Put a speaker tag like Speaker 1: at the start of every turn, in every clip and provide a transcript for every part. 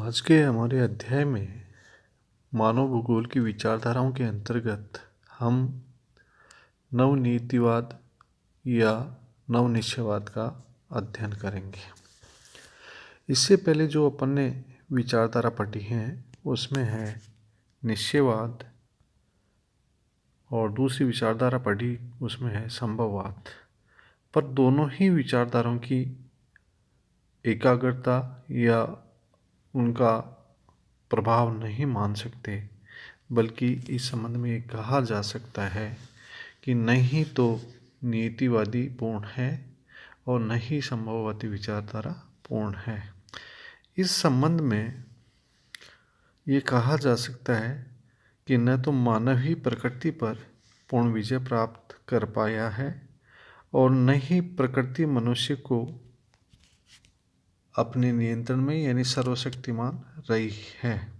Speaker 1: आज के हमारे अध्याय में मानव भूगोल की विचारधाराओं के अंतर्गत हम नवनीतिवाद या नवनिश्चयवाद का अध्ययन करेंगे। इससे पहले जो अपन ने विचारधारा पढ़ी है उसमें है निश्चयवाद और दूसरी विचारधारा पढ़ी उसमें है संभववाद। पर दोनों ही विचारधाराओं की एकाग्रता या उनका प्रभाव नहीं मान सकते, बल्कि इस संबंध में ये कहा जा सकता है कि नहीं तो नीतिवादी पूर्ण है और न ही संभववादी विचारधारा पूर्ण है। इस संबंध में ये कहा जा सकता है कि न तो मानव ही प्रकृति पर पूर्ण विजय प्राप्त कर पाया है और न ही प्रकृति मनुष्य को अपने नियंत्रण में यानी सर्वशक्तिमान रही है।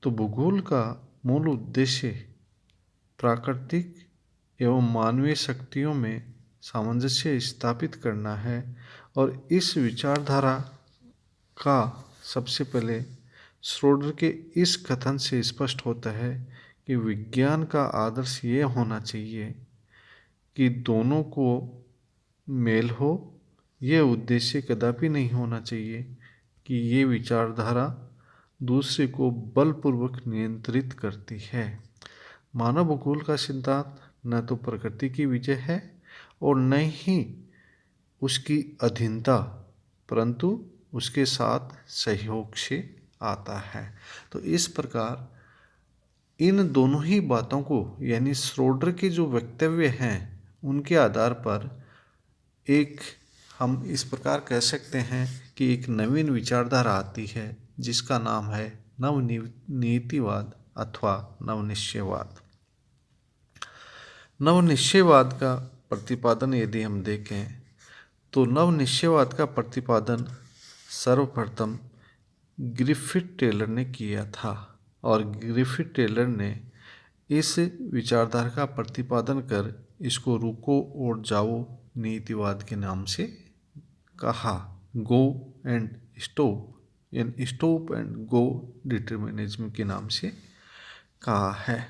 Speaker 1: तो भूगोल का मूल उद्देश्य प्राकृतिक एवं मानवीय शक्तियों में सामंजस्य स्थापित करना है और इस विचारधारा का सबसे पहले श्रोडर के इस कथन से स्पष्ट होता है कि विज्ञान का आदर्श ये होना चाहिए कि दोनों को मेल हो। यह उद्देश्य कदापि नहीं होना चाहिए कि ये विचारधारा दूसरे को बलपूर्वक नियंत्रित करती है। मानव भूगोल का सिद्धांत न तो प्रकृति की विजय है और न ही उसकी अधीनता, परंतु उसके साथ सहयोग से आता है। तो इस प्रकार इन दोनों ही बातों को यानी श्रोडर के जो वक्तव्य हैं उनके आधार पर एक हम इस प्रकार कह सकते हैं कि एक नवीन विचारधारा आती है जिसका नाम है नवनीतिवाद अथवा नवनिश्चयवाद। नवनिश्चयवाद का प्रतिपादन यदि हम देखें तो नवनिश्चयवाद का प्रतिपादन सर्वप्रथम ग्रिफिथ टेलर ने किया था और ग्रिफिथ टेलर ने इस विचारधारा का प्रतिपादन कर इसको रुको और जाओ नीतिवाद के नाम से कहा। गो एंड स्टॉप यानी स्टॉप एंड गो डिटर्मिनिज्म के नाम से कहा है।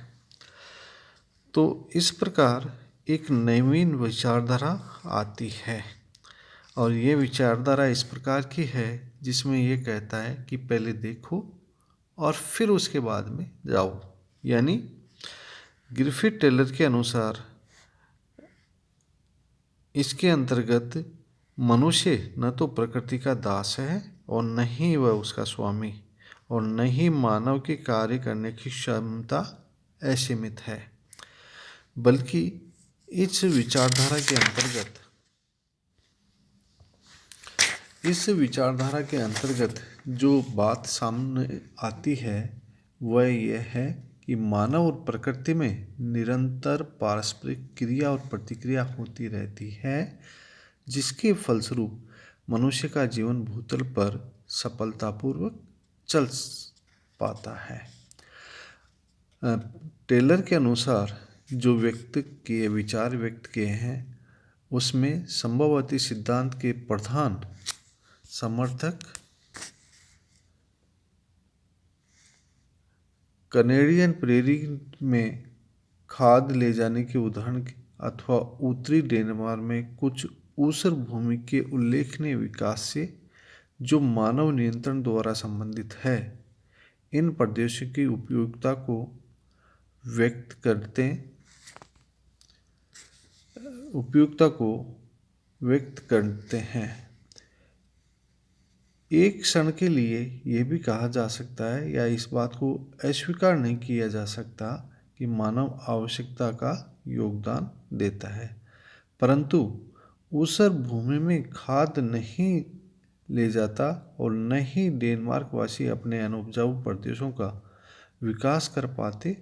Speaker 1: तो इस प्रकार एक नवीन विचारधारा आती है और ये विचारधारा इस प्रकार की है जिसमें ये कहता है कि पहले देखो और फिर उसके बाद में जाओ। यानी ग्रिफिथ टेलर के अनुसार इसके अंतर्गत मनुष्य न तो प्रकृति का दास है और न ही वह उसका स्वामी और न ही मानव के कार्य करने की क्षमता असीमित है, बल्कि इस विचारधारा के अंतर्गत जो बात सामने आती है वह यह है कि मानव और प्रकृति में निरंतर पारस्परिक क्रिया और प्रतिक्रिया होती रहती है, जिसके फलस्वरूप मनुष्य का जीवन भूतल पर सफलतापूर्वक चल पाता है। टेलर के अनुसार जो विचार व्यक्त किए हैं उसमें संभववादी सिद्धांत के प्रधान समर्थक कनेडियन प्रेरी में खाद ले जाने के उदाहरण अथवा उत्तरी डेनमार्क में कुछ ऊसर भूमि के उल्लेखनीय विकास से जो मानव नियंत्रण द्वारा संबंधित है, इन प्रदेशों की उपयोगिता को व्यक्त करते हैं। एक क्षण के लिए यह भी कहा जा सकता है या इस बात को अस्वीकार नहीं किया जा सकता कि मानव आवश्यकता का योगदान देता है, परंतु ऊसर भूमि में खाद नहीं ले जाता और न ही डेनमार्क वासी अपने अनुपजाऊ प्रदेशों का विकास कर पाते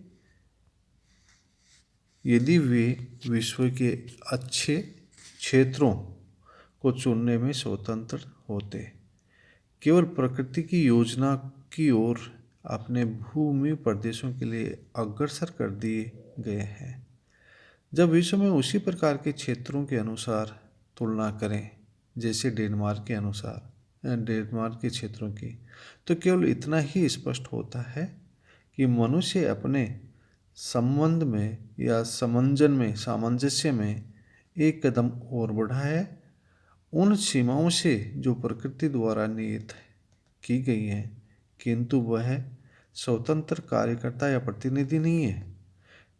Speaker 1: यदि वे विश्व के अच्छे क्षेत्रों को चुनने में स्वतंत्र होते। केवल प्रकृति की योजना की ओर अपने भूमि प्रदेशों के लिए अग्रसर कर दिए गए हैं। जब विश्व में उसी प्रकार के क्षेत्रों के अनुसार तुलना करें जैसे डेनमार्क के अनुसार डेनमार्क के क्षेत्रों की, तो केवल इतना ही स्पष्ट होता है कि मनुष्य अपने संबंध में या सामंजस्य में एक कदम और बढ़ा है उन सीमाओं से जो प्रकृति द्वारा नियत की गई है, किंतु वह स्वतंत्र कार्यकर्ता या प्रतिनिधि नहीं है।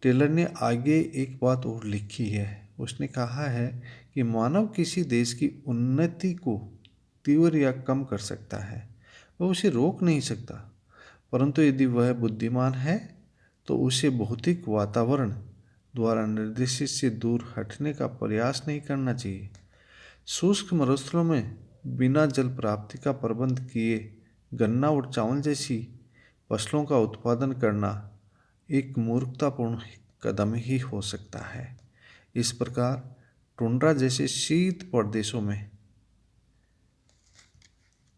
Speaker 1: टेलर ने आगे एक बात और लिखी है। उसने कहा है कि मानव किसी देश की उन्नति को तीव्र या कम कर सकता है, वह उसे रोक नहीं सकता, परंतु यदि वह बुद्धिमान है तो उसे भौतिक वातावरण द्वारा निर्देशित से दूर हटने का प्रयास नहीं करना चाहिए। शुष्क मरुस्थलों में बिना जल प्राप्ति का प्रबंध किए गन्ना और चावल जैसी फसलों का उत्पादन करना एक मूर्खतापूर्ण कदम ही हो सकता है। इस प्रकार टुंड्रा जैसे शीत प्रदेशों में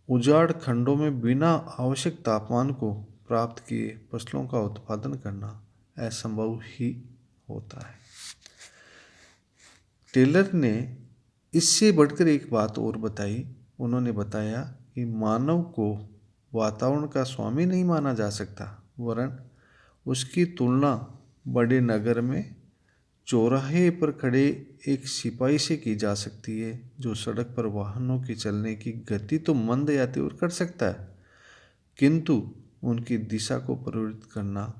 Speaker 1: उजाड़ खंडों में बिना आवश्यक तापमान को प्राप्त किए फसलों का उत्पादन करना असंभव ही होता है। टेलर ने इससे बढ़कर एक बात और बताई। उन्होंने बताया कि मानव को वातावरण का स्वामी नहीं माना जा सकता, वरन उसकी तुलना बड़े नगर में चौराहे पर खड़े एक सिपाही से की जा सकती है, जो सड़क पर वाहनों के चलने की गति तो मंद या तीव्र कर सकता है, किंतु उनकी दिशा को परिवर्तित करना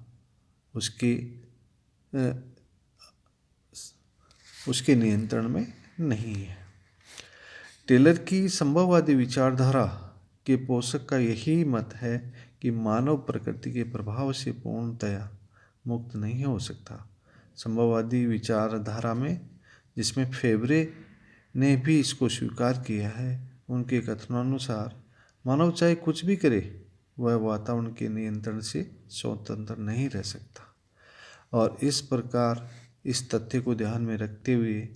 Speaker 1: उसके नियंत्रण में नहीं है। टेलर की संभववादी विचारधारा के पोषक का यही मत है कि मानव प्रकृति के प्रभाव से पूर्णतया मुक्त नहीं हो सकता। संभववादी विचारधारा में, जिसमें फेब्रे ने भी इसको स्वीकार किया है, उनके कथनानुसार मानव चाहे कुछ भी करे, वह वातावरण के नियंत्रण से स्वतंत्र नहीं रह सकता, और इस प्रकार इस तथ्य को ध्यान में रखते हुए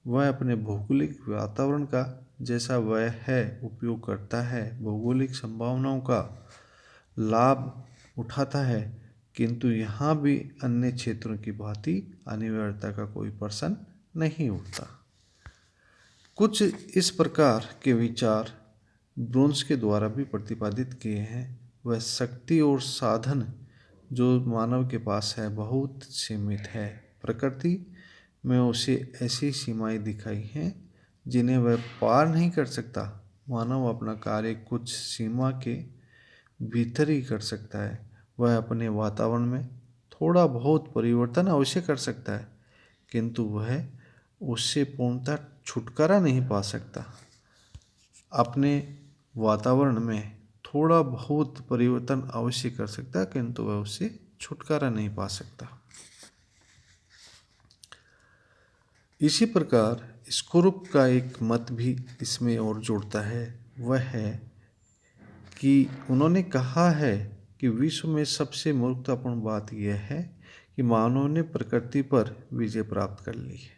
Speaker 1: वह अपने भौगोलिक वातावरण का जैसा वह है उपयोग करता है, भौगोलिक संभावनाओं का लाभ उठाता है, किंतु यहाँ भी अन्य क्षेत्रों की भांति अनिवार्यता का कोई प्रश्न नहीं उठता। कुछ इस प्रकार के विचार ब्रोन्स के द्वारा भी प्रतिपादित किए हैं। वह शक्ति और साधन जो मानव के पास है बहुत सीमित है। प्रकृति में उसे ऐसी सीमाएं दिखाई हैं जिन्हें वह पार नहीं कर सकता। मानव अपना कार्य कुछ सीमा के भीतर ही कर सकता है। वह अपने वातावरण में थोड़ा बहुत परिवर्तन अवश्य कर सकता है, किंतु वह उससे पूर्णतः छुटकारा नहीं पा सकता। अपने वातावरण में थोड़ा बहुत परिवर्तन अवश्य कर सकता है, किंतु वह उससे छुटकारा नहीं पा सकता। इसी प्रकार स्कोरुप का एक मत भी इसमें और जुड़ता है। वह है कि उन्होंने कहा है कि विश्व में सबसे मूर्खतापूर्ण बात यह है कि मानव ने प्रकृति पर विजय प्राप्त कर ली है।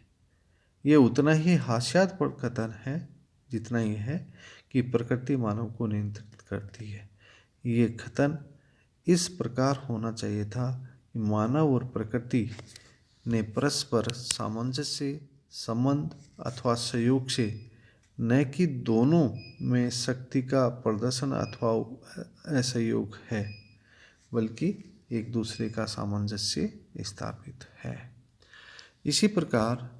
Speaker 1: यह उतना ही हास्यास्पद कथन है जितना यह है कि प्रकृति मानव को नियंत्रित करती है। ये कथन इस प्रकार होना चाहिए था कि मानव और प्रकृति ने परस्पर सामंजस्य, संबंध अथवा सहयोग से, न कि दोनों में शक्ति का प्रदर्शन अथवा असहयोग है, बल्कि एक दूसरे का सामंजस्य स्थापित है। इसी प्रकार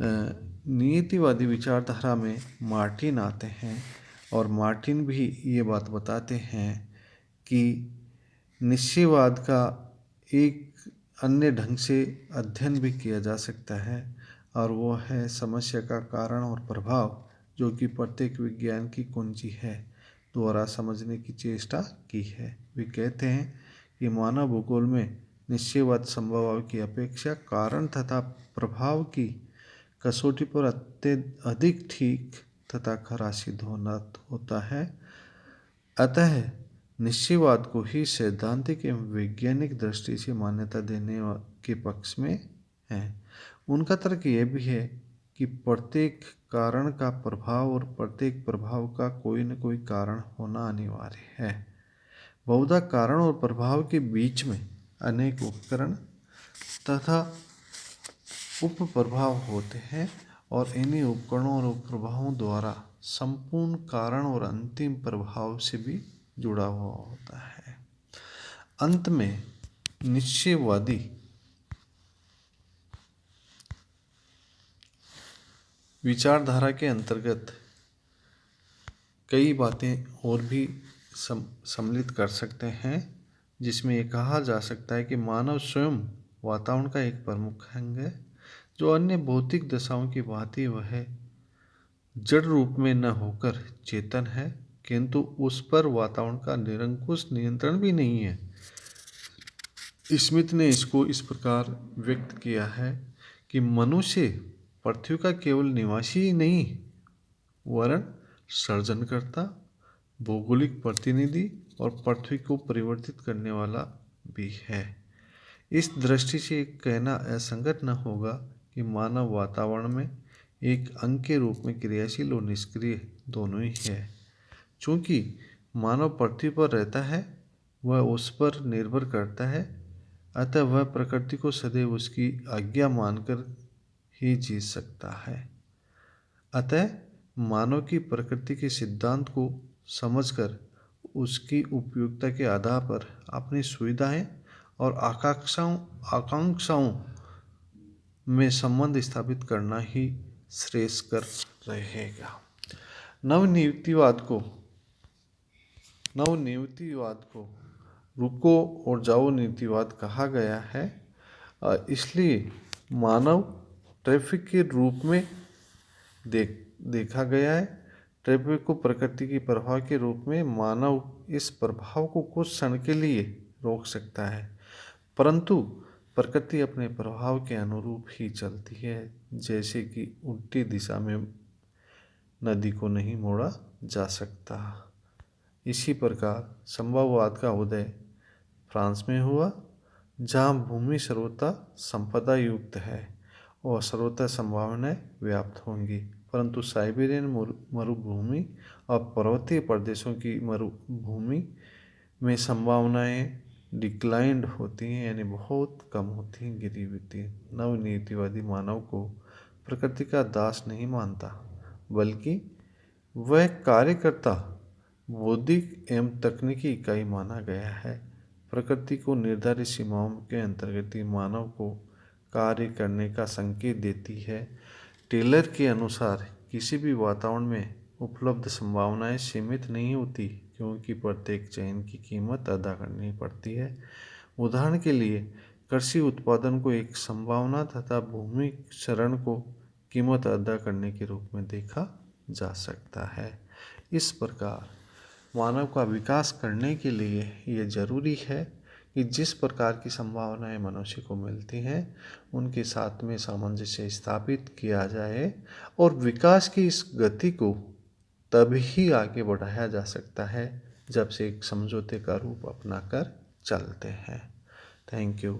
Speaker 1: नियतिवादी विचारधारा में मार्टिन आते हैं, और मार्टिन भी ये बात बताते हैं कि निश्चयवाद का एक अन्य ढंग से अध्ययन भी किया जा सकता है, और वो है समस्या का कारण और प्रभाव, जो कि प्रत्येक विज्ञान की कुंजी है, द्वारा समझने की चेष्टा की है। वे कहते हैं कि मानव भूगोल में निश्चयवाद संभव की अपेक्षा कारण तथा प्रभाव की कसौटी पर अधिक ठीक तथा खरा सिद्ध होता है। अतः निश्चयवाद को ही सैद्धांतिक एवं वैज्ञानिक दृष्टि से मान्यता देने के पक्ष में है। उनका तर्क यह भी है कि प्रत्येक कारण का प्रभाव और प्रत्येक प्रभाव का कोई न कोई कारण होना अनिवार्य है। बहुधा कारण और प्रभाव के बीच में अनेक उपकरण तथा उप प्रभाव होते हैं, और इन्हीं उपकरणों और उप प्रभावों द्वारा संपूर्ण कारण और अंतिम प्रभाव से भी जुड़ा हुआ होता है। अंत में निश्चयवादी विचारधारा के अंतर्गत कई बातें और भी सम्मिलित कर सकते हैं, जिसमें ये कहा जा सकता है कि मानव स्वयं वातावरण का एक प्रमुख अंग है। जो अन्य भौतिक दशाओं की भांति वह जड़ रूप में न होकर चेतन है, किंतु उस पर वातावरण का निरंकुश नियंत्रण भी नहीं है। स्मिथ ने इसको इस प्रकार व्यक्त किया है कि मनुष्य पृथ्वी का केवल निवासी ही नहीं वरन सृजनकर्ता, भौगोलिक प्रतिनिधि और पृथ्वी को परिवर्तित करने वाला भी है। इस दृष्टि से कहना असंगत न होगा कि मानव वातावरण में एक अंग के रूप में क्रियाशील और निष्क्रिय दोनों ही है। चूँकि मानव पृथ्वी पर रहता है, वह उस पर निर्भर करता है, अतः वह प्रकृति को सदैव उसकी आज्ञा मानकर ही जी सकता है। अतः मानव की प्रकृति के सिद्धांत को समझकर उसकी उपयोगिता के आधार पर अपनी सुविधाएं और आकांक्षाओं में संबंध स्थापित करना ही श्रेयस्कर रहेगा। नवनियुक्तिवाद को रुको और जाओ नीतिवाद कहा गया है। इसलिए मानव ट्रैफिक के रूप में देखा गया है। ट्रैफिक को प्रकृति की प्रभाव के रूप में मानव इस प्रभाव को कुछ क्षण के लिए रोक सकता है, परंतु प्रकृति अपने प्रभाव के अनुरूप ही चलती है। जैसे कि उल्टी दिशा में नदी को नहीं मोड़ा जा सकता। इसी प्रकार संभववाद का उदय फ्रांस में हुआ, जहाँ भूमि सर्वथा संपदा युक्त है और सर्वथा संभावनाएं व्याप्त होंगी, परंतु साइबेरियन मरुभूमि और पर्वतीय प्रदेशों की मरुभूमि में संभावनाएं डिक्लाइंड होती हैं, यानी बहुत कम होती हैं, गिरी होती हैं। नवनीतिवादी मानव को प्रकृति का दास नहीं मानता, बल्कि वह कार्यकर्ता, बौद्धिक एवं तकनीकी इकाई माना गया है। प्रकृति को निर्धारित सीमाओं के अंतर्गत ही मानव को कार्य करने का संकेत देती है। टेलर के अनुसार किसी भी वातावरण में उपलब्ध संभावनाएं सीमित नहीं होती, क्योंकि प्रत्येक चयन की कीमत अदा करनी पड़ती है। उदाहरण के लिए कृषि उत्पादन को एक संभावना तथा भूमि क्षरण को कीमत अदा करने के रूप में देखा जा सकता है। इस प्रकार मानव का विकास करने के लिए यह जरूरी है कि जिस प्रकार की संभावनाएं मनुष्य को मिलती हैं, उनके साथ में सामंजस्य स्थापित किया जाए और विकास की इस गति को तभी आगे बढ़ाया जा सकता है जब से एक समझौते का रूप अपनाकर चलते हैं। Thank you.